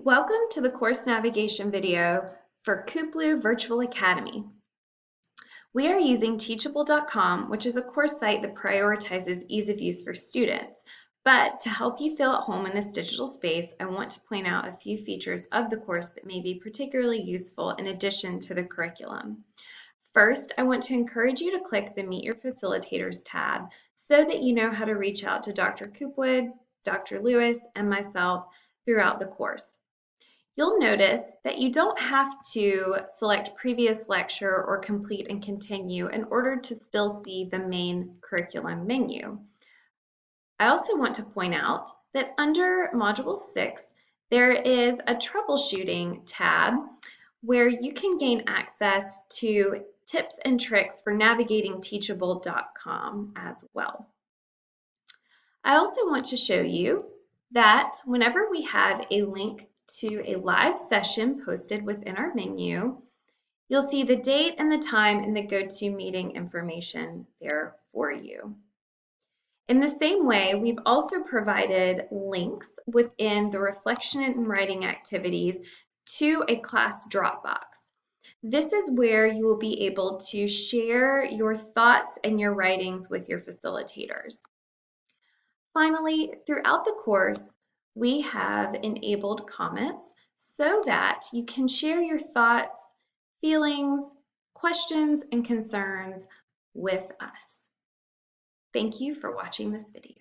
Welcome to the course navigation video for CoopLew Virtual Academy. We are using Teachable.com, which is a course site that prioritizes ease of use for students. But to help you feel at home in this digital space, I want to point out a few features of the course that may be particularly useful in addition to the curriculum. First, I want to encourage you to click the Meet Your Facilitators tab so that you know how to reach out to Dr. Coopwood, Dr. Lewis, and myself throughout the course. You'll notice that you don't have to select previous lecture or complete and continue in order to still see the main curriculum menu. I also want to point out that under Module 6, there is a troubleshooting tab where you can gain access to tips and tricks for navigating Teachable.com as well. I also want to show you that whenever we have a link to a live session posted within our menu, you'll see the date and the time and the GoToMeeting information there for you. In the same way, we've also provided links within the reflection and writing activities to a class Dropbox. This is where you will be able to share your thoughts and your writings with your facilitators. Finally, throughout the course, we have enabled comments so that you can share your thoughts, feelings, questions, and concerns with us. Thank you for watching this video.